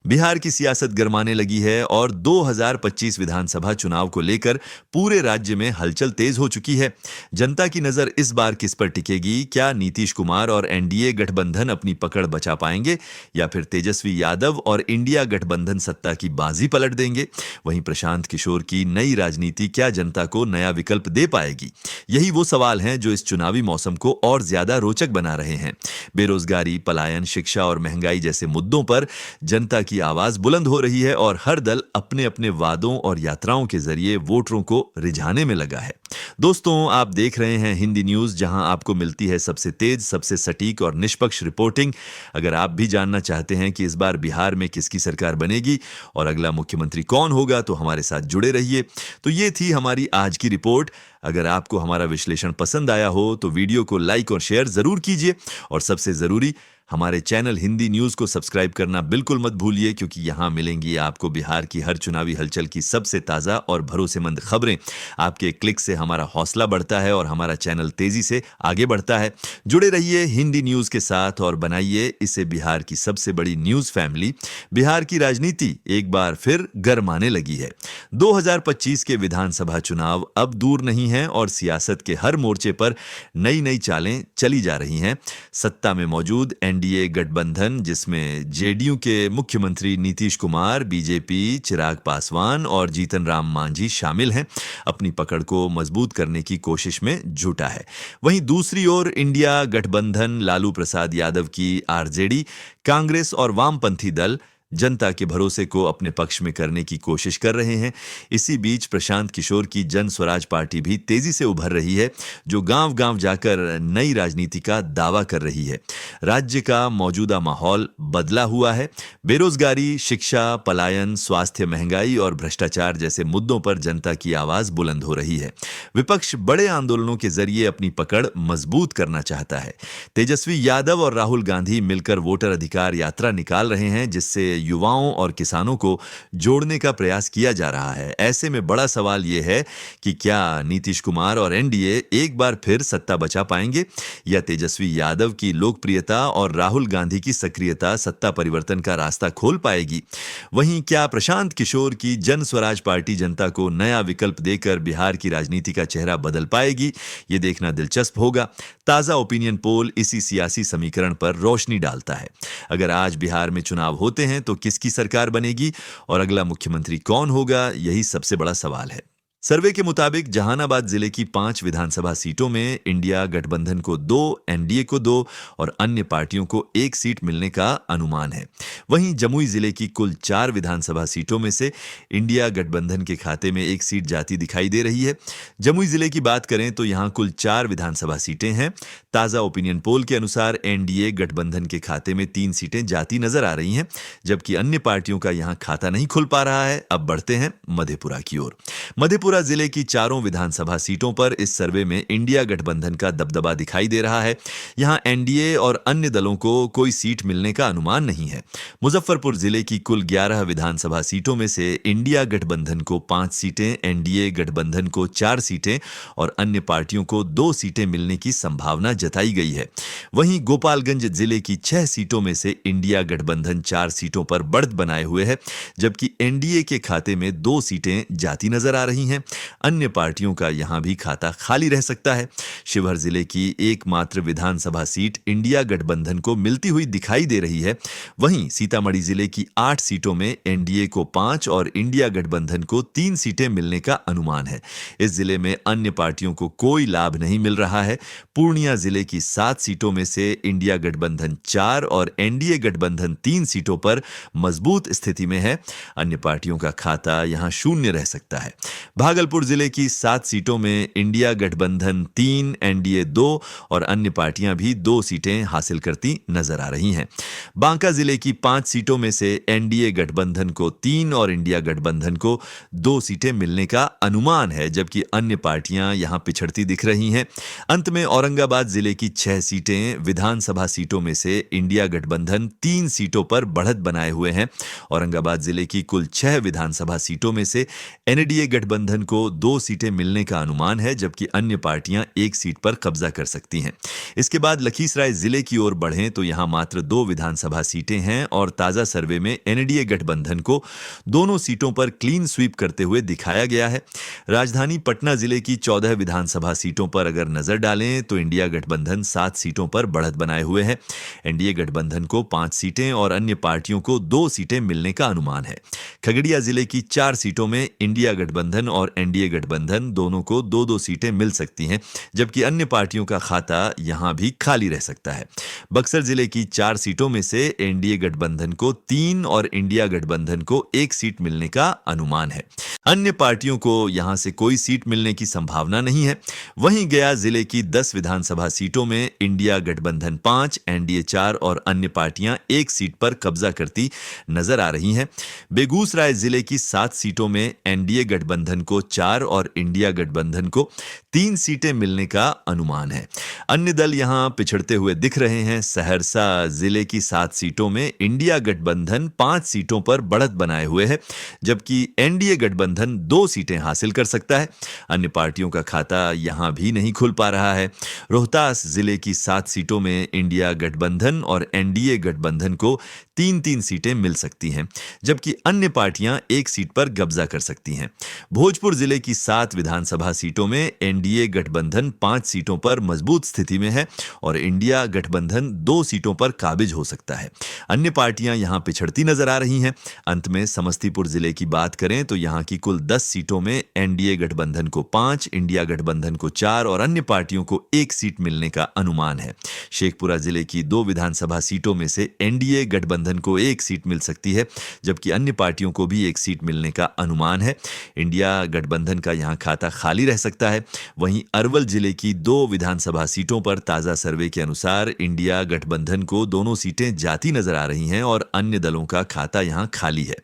बिहार की सियासत गरमाने लगी है और 2025 विधानसभा चुनाव को लेकर पूरे राज्य में हलचल तेज हो चुकी है। जनता की नजर इस बार किस पर टिकेगी? क्या नीतीश कुमार और एनडीए गठबंधन अपनी पकड़ बचा पाएंगे या फिर तेजस्वी यादव और इंडिया गठबंधन सत्ता की बाजी पलट देंगे? वहीं प्रशांत किशोर की नई राजनीति क्या जनता को नया विकल्प दे पाएगी? यही वो सवाल हैं जो इस चुनावी मौसम को और ज्यादा रोचक बना रहे हैं। बेरोजगारी, पलायन, शिक्षा और महंगाई जैसे मुद्दों पर जनता की आवाज बुलंद हो रही है और हर दल अपने अपने वादों और यात्राओं के जरिए वोटरों को रिझाने में लगा है। दोस्तों, आप देख रहे हैं हिंदी न्यूज, जहां आपको मिलती है सबसे तेज, सबसे सटीक और निष्पक्ष रिपोर्टिंग। अगर आप भी जानना चाहते हैं कि इस बार बिहार में किसकी सरकार बनेगी और अगला मुख्यमंत्री कौन होगा, तो हमारे साथ जुड़े रहिए। तो ये थी हमारी आज की रिपोर्ट। अगर आपको हमारा विश्लेषण पसंद आया हो तो वीडियो को लाइक और शेयर जरूर कीजिए और सबसे जरूरी, हमारे चैनल हिंदी न्यूज को सब्सक्राइब करना बिल्कुल मत भूलिए, क्योंकि यहां मिलेंगी आपको बिहार की हर चुनावी हलचल की सबसे ताजा और भरोसेमंद खबरें। आपके क्लिक से हमारा हौसला बढ़ता है और हमारा चैनल तेजी से आगे बढ़ता है। जुड़े रहिए हिंदी न्यूज के साथ और बनाइए इसे बिहार की सबसे बड़ी न्यूज फैमिली। बिहार की राजनीति एक बार फिर गरमाने लगी है। 2025 के विधानसभा चुनाव अब दूर नहीं है और सियासत के हर मोर्चे पर नई नई चालें चली जा रही हैं। सत्ता में मौजूद एनडीए गठबंधन, जिसमें जेडीयू के मुख्यमंत्री नीतीश कुमार, बीजेपी चिराग पासवान और जीतन राम मांझी शामिल हैं, अपनी पकड़ को मजबूत करने की कोशिश में जुटा है। वहीं दूसरी ओर इंडिया गठबंधन, लालू प्रसाद यादव की आरजेडी, कांग्रेस और वामपंथी दल जनता के भरोसे को अपने पक्ष में करने की कोशिश कर रहे हैं। इसी बीच प्रशांत किशोर की जन स्वराज पार्टी भी तेजी से उभर रही है, जो गांव-गांव जाकर नई राजनीति का दावा कर रही है। राज्य का मौजूदा माहौल बदला हुआ है। बेरोजगारी, शिक्षा, पलायन, स्वास्थ्य, महंगाई और भ्रष्टाचार जैसे मुद्दों पर जनता की आवाज बुलंद हो रही है। विपक्ष बड़े आंदोलनों के जरिए अपनी पकड़ मजबूत करना चाहता है। तेजस्वी यादव और राहुल गांधी मिलकर वोटर अधिकार यात्रा निकाल रहे हैं, जिससे युवाओं और किसानों को जोड़ने का प्रयास किया जा रहा है। ऐसे में बड़ा सवाल यह है कि क्या नीतीश कुमार और एनडीए एक बार फिर सत्ता बचा पाएंगे या तेजस्वी यादव की लोकप्रियता और राहुल गांधी की सक्रियता सत्ता परिवर्तन का रास्ता खोल पाएगी? वहीं क्या प्रशांत किशोर की जन स्वराज पार्टी जनता को नया विकल्प देकर बिहार की राजनीति का चेहरा बदल पाएगी? ये देखना दिलचस्प होगा। ताजा ओपिनियन पोल इसी सियासी समीकरण पर रोशनी डालता है। अगर आज बिहार में चुनाव होते हैं तो किसकी सरकार बनेगी और अगला मुख्यमंत्री कौन होगा, यही सबसे बड़ा सवाल है। सर्वे के मुताबिक जहानाबाद जिले की 5 विधानसभा सीटों में इंडिया गठबंधन को 2, एनडीए को 2 और अन्य पार्टियों को 1 सीट मिलने का अनुमान है। वहीं जमुई जिले की कुल 4 विधानसभा सीटों में से इंडिया गठबंधन के खाते में 1 सीट जाती दिखाई दे रही है। जमुई जिले की बात करें तो यहां कुल 4 विधानसभा सीटें हैं। ताजा ओपिनियन पोल के अनुसार एनडीए गठबंधन के खाते में 3 सीटें जाती नजर आ रही हैं, जबकि अन्य पार्टियों का यहां खाता नहीं खुल पा रहा है। अब बढ़ते हैं मधेपुरा की ओर। मधेपुरा जिले की 4 विधानसभा सीटों पर इस सर्वे में इंडिया गठबंधन का दबदबा दिखाई दे रहा है। यहां एनडीए और अन्य दलों को कोई सीट मिलने का अनुमान नहीं है। मुजफ्फरपुर जिले की कुल 11 विधानसभा सीटों में से इंडिया गठबंधन को 5 सीटें, एनडीए गठबंधन को 4 सीटें और अन्य पार्टियों को 2 सीटें मिलने की संभावना जताई गई है। वहीं गोपालगंज जिले की 6 सीटों में से इंडिया गठबंधन 4 सीटों पर बढ़त बनाए हुए है, जबकि एनडीए के खाते में 2 सीटें जाती नजर आ रही हैं। अन्य पार्टियों का यहां भी खाता खाली रह सकता है। शिवहर जिले की एकमात्र विधानसभा सीट इंडिया गठबंधन को मिलती हुई दिखाई दे रही है। वहीं सीतामढ़ी जिले की 8 सीटों में एनडीए को 5 और इंडिया गठबंधन को 3 सीटें मिलने का अनुमान है। इस जिले में अन्य पार्टियों को कोई लाभ नहीं मिल रहा है। पूर्णिया जिले की 7 सीटों में से इंडिया गठबंधन 4 और एनडीए गठबंधन 3 सीटों पर मजबूत स्थिति में है। अन्य पार्टियों का खाता यहां शून्य रह सकता है। भागलपुर जिले की 7 सीटों में इंडिया गठबंधन 3, एनडीए 2 और अन्य पार्टियां भी 2 सीटें हासिल करती नजर आ रही हैं। बांका जिले की 5 सीटों में से एनडीए गठबंधन को 3 और इंडिया गठबंधन को 2 सीटें मिलने का अनुमान है, जबकि अन्य पार्टियां यहां पिछड़ती दिख रही हैं। अंत में औरंगाबाद जिले की 6 सीटें विधानसभा सीटों में से इंडिया गठबंधन 3 सीटों पर बढ़त बनाए हुए हैं। औरंगाबाद जिले की कुल 6 विधानसभा सीटों में से एनडीए गठबंधन गठबंधन को 2 सीटें मिलने का अनुमान है, जबकि अन्य पार्टियां 1 सीट पर कब्जा कर सकती हैं। इसके बाद लखीसराय जिले की ओर बढ़ें तो यहां मात्र 2 विधानसभा सीटें हैं और ताजा सर्वे में एनडीए गठबंधन को दोनों सीटों पर क्लीन स्वीप करते हुए दिखाया गया है। राजधानी पटना जिले की 14 विधानसभा सीटों पर अगर नजर डालें तो इंडिया गठबंधन 7 सीटों पर बढ़त बनाए हुए है। एनडीए गठबंधन को 5 सीटें और अन्य पार्टियों को 2 सीटें मिलने का अनुमान है। खगड़िया जिले की 4 सीटों में इंडिया गठबंधन और एनडीए गठबंधन दोनों को 2-2 सीटें मिल सकती हैं, जबकि अन्य पार्टियों का खाता यहां भी खाली रह सकता है। बक्सर जिले की 4 सीटों में से एनडीए गठबंधन को 3 और इंडिया गठबंधन को 1 सीट मिलने का अनुमान है। अन्य पार्टियों को यहां से कोई सीट मिलने की संभावना नहीं है। वहीं गया जिले की 10 विधानसभा सीटों में इंडिया गठबंधन 5, एनडीए 4 और अन्य पार्टियां 1 सीट पर कब्जा करती नजर आ रही हैं। बेगूसराय जिले की 7 सीटों में एनडीए गठबंधन को 4 और इंडिया गठबंधन को 3 सीटें मिलने का अनुमान है। अन्य दल यहां पिछड़ते हुए दिख रहे हैं। सहरसा जिले की 7 सीटों में इंडिया गठबंधन 5 सीटों पर बढ़त बनाए हुए है, जबकि एनडीए गठबंधन 2 सीटें हासिल कर सकता है। अन्य पार्टियों का खाता यहां भी नहीं खुल पा रहा है। रोहतास जिले की 7 सीटों में इंडिया गठबंधन और एनडीए गठबंधन को 3-3 सीटें मिल सकती हैं, जबकि अन्य पार्टियां 1 सीट पर कब्जा कर सकती हैं। भोजपुर जिले की 7 विधानसभा सीटों में एनडीए गठबंधन 5 सीटों पर मजबूत स्थिति में है और इंडिया गठबंधन 2 सीटों पर काबिज हो सकता है। अन्य पार्टियां यहां पिछड़ती नजर आ रही हैं। अंत में समस्तीपुर जिले की बात करें तो यहां की कुल 10 सीटों में एनडीए गठबंधन को 5, इंडिया गठबंधन को 4 और अन्य पार्टियों को 1 सीट मिलने का अनुमान है। शेखपुरा जिले की 2 विधानसभा सीटों में से एनडीए गठबंधन को 1 सीट मिल सकती है, जबकि अन्य पार्टियों को भी 1 सीट मिलने का अनुमान है। इंडिया गठबंधन का यहां खाता खाली रह सकता है। वहीं अरवल जिले की 2 विधानसभा सीटों पर ताजा सर्वे के अनुसार इंडिया गठबंधन को दोनों सीटें जाती नजर आ रही हैं और अन्य दलों का खाता यहां खाली है।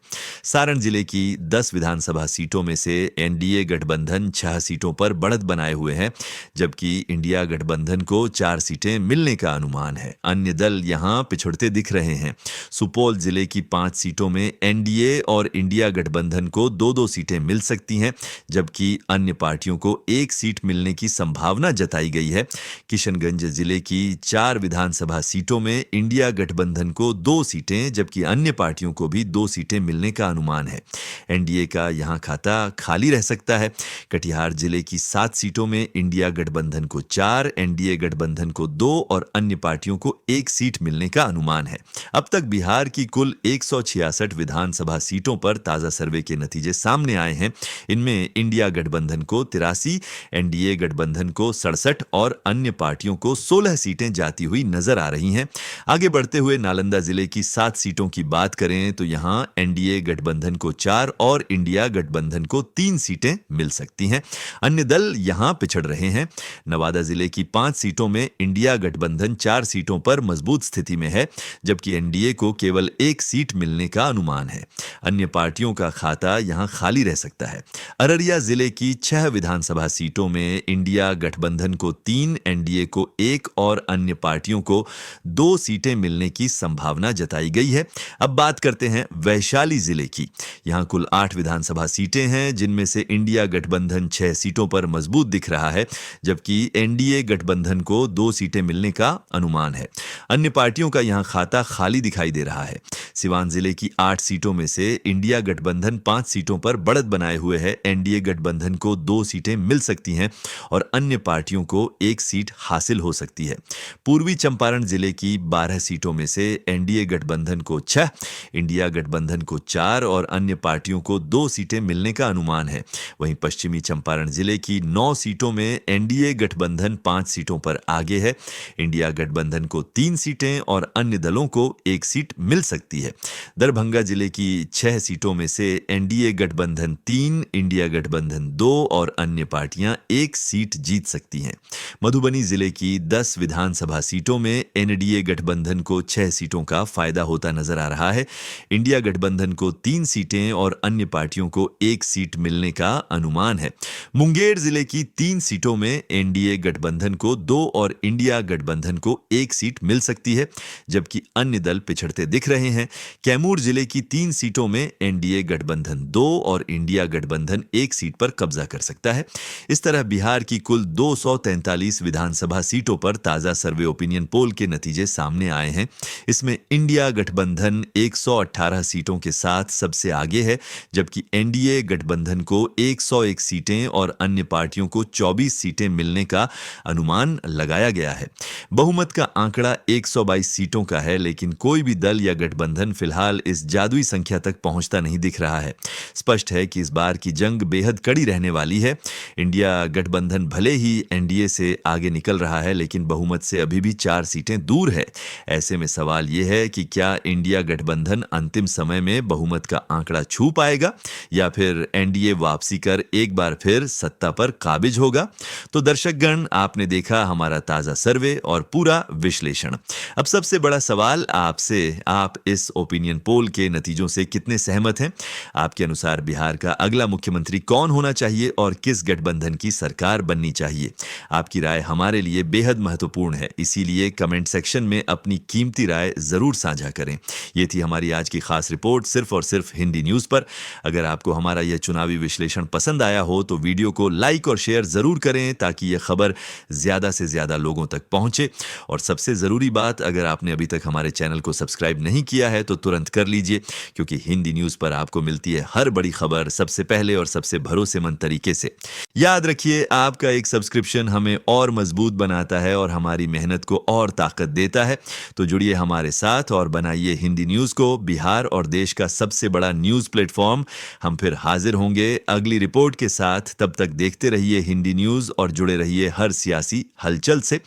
सारण जिले की 10 विधानसभा सीटों में से एनडीए गठबंधन 6 सीटों पर बढ़त बनाए हुए है, जबकि इंडिया गठबंधन को 4 सीटें मिलने का अनुमान है। अन्य दल यहां पिछड़ते दिख रहे हैं। सुपौल जिले की 5 सीटों में एनडीए और इंडिया गठबंधन को 2-2 सीटें मिल सकती हैं, जबकि अन्य पार्टियों को 1 सीट मिलने की संभावना जताई गई है। किशनगंज जिले की 4 विधानसभा सीटों में इंडिया गठबंधन को 2 सीटें, जबकि अन्य पार्टियों को भी 2 सीटें मिलने का अनुमान है। एनडीए का यहां खाता खाली रह सकता है। कटिहार जिले की 7 सीटों में इंडिया गठबंधन को 4, एनडीए गठबंधन को 2 और अन्य पार्टियों को 1 सीट मिलने का अनुमान है। अब तक बिहार की कुल 166 विधानसभा सीटों पर ताजा सर्वे के नतीजे सामने आए हैं। इनमें इंडिया गठबंधन को 83, एनडीए गठबंधन को 67 और अन्य पार्टियों को 16 सीटें जाती हुई नजर आ रही हैं। आगे बढ़ते हुए नालंदा जिले की 7 सीटों की बात करें तो यहां एनडीए गठबंधन को 4 और इंडिया गठबंधन को 3 सीटें मिल सकती हैं। अन्य दल यहां पिछड़ रहे हैं। नवादा जिले की 5 सीटों में इंडिया गठबंधन 4 सीटों पर मजबूत स्थिति में है, जबकि एनडीए को केवल 1 सीट मिलने का अनुमान है। अन्य पार्टियों का खाता यहां खाली रह सकता है। अररिया जिले की 6 विधानसभा सीटों में इंडिया गठबंधन को 3, एनडीए को 1 और अन्य पार्टियों को 2 सीटें मिलने की संभावना जताई गई है। अब बात करते हैं वैशाली जिले की। यहां कुल 8 विधानसभा सीटें हैं, जिनमें से इंडिया गठबंधन 6 सीटों पर मजबूत दिख रहा है, जबकि एनडीए गठबंधन को 2 सीटें मिलने का अनुमान है। अन्य पार्टियों का यहां खाता खाली दिखाई दे रहा है। सिवान जिले की 8 सीटों में से इंडिया गठबंधन 5 सीटों पर बढ़त बनाए हुए है। एनडीए गठबंधन को 2 सीटें मिल सकती हैं और अन्य पार्टियों को 1 सीट हासिल हो सकती है। पूर्वी चंपारण जिले की 12 सीटों में से एनडीए गठबंधन को 6, इंडिया गठबंधन को 4 और अन्य पार्टियों को 2 सीटें मिलने का अनुमान है। वहीं पश्चिमी चंपारण जिले की 9 सीटों में एनडीए गठबंधन 5 सीटों पर आगे है। इंडिया गठबंधन को 3 सीटें और अन्य दलों को 1 सीट मिल सकती है। दरभंगा जिले की 6 सीटों में से एनडीए गठबंधन 3, इंडिया गठबंधन 2 और अन्य पार्टियां 1 सीट जीत सकती हैं। मधुबनी जिले की 10 विधानसभा सीटों में एनडीए गठबंधन को 6 सीटों का फायदा होता नजर आ रहा है। इंडिया गठबंधन को 3 सीटें और अन्य पार्टियों को 1 सीट मिलने का अनुमान है। मुंगेर जिले की 3 सीटों में एनडीए गठबंधन को 2 और इंडिया गठबंधन को 1 सीट मिल सकती है, जबकि अन्य दल पिछड़ते दिख रहे हैं। कैमूर जिले की 3 सीटों में एनडीए गठबंधन 2 और इंडिया गठबंधन गठबंधन एक सीट पर कब्जा कर सकता है। इस तरह बिहार की कुल 243 विधानसभा सीटों पर ताजा सर्वे ओपिनियन पोल के नतीजे सामने आए हैं। इसमें इंडिया गठबंधन 118 सीटों के साथ सबसे आगे है, जबकि एनडीए गठबंधन को 101 सीटें और अन्य पार्टियों को 24 सीटें मिलने का अनुमान लगाया गया है। बहुमत का आंकड़ा 122 सीटों का है, लेकिन कोई भी दल या गठबंधन फिलहाल इस जादुई संख्या तक पहुंचता नहीं दिख रहा है। स्पष्ट है कि इस बार की जंग बेहद कड़ी रहने वाली है। इंडिया गठबंधन भले ही एनडीए से आगे निकल रहा है, लेकिन बहुमत से अभी भी 4 सीटें दूर है। ऐसे में सवाल यह है कि क्या इंडिया गठबंधन अंतिम समय में बहुमत का आंकड़ा छू पाएगा या फिर एनडीए वापसी कर एक बार फिर सत्ता पर काबिज होगा। तो दर्शकगण, आपने देखा हमारा ताजा सर्वे और पूरा विश्लेषण। अब सबसे बड़ा सवाल आपसे, आप इस ओपिनियन पोल के नतीजों से कितने सहमत हैं? आपके अनुसार बिहार का अगला मुख्यमंत्री कौन होना चाहिए और किस गठबंधन की सरकार बननी चाहिए? आपकी राय हमारे लिए बेहद महत्वपूर्ण है, इसीलिए कमेंट सेक्शन में अपनी कीमती राय जरूर साझा करें। ये थी हमारी आज की खास रिपोर्ट सिर्फ और सिर्फ हिंदी न्यूज पर। अगर आपको हमारा यह चुनावी विश्लेषण पसंद आया हो तो वीडियो को लाइक और शेयर जरूर करें, ताकि यह खबर ज्यादा से ज्यादा लोगों तक पहुंचे। और सबसे जरूरी बात, अगर आपने अभी तक हमारे चैनल को सब्सक्राइब नहीं किया है तो तुरंत कर लीजिए, क्योंकि हिंदी न्यूज पर आपको मिलती है हर बड़ी खबर सबसे पहले और सबसे भरोसेमंद तरीके से। याद रखिए, आपका एक सब्सक्रिप्शन हमें और मजबूत बनाता है और हमारी मेहनत को और ताकत देता है। तो जुड़िए हमारे साथ और बनाइए हिंदी न्यूज को बिहार और देश का सबसे बड़ा न्यूज प्लेटफॉर्म। हम फिर हाजिर होंगे अगली रिपोर्ट के साथ। तब तक देखते रहिए हिंदी न्यूज और जुड़े रहिए हर सियासी हलचल से।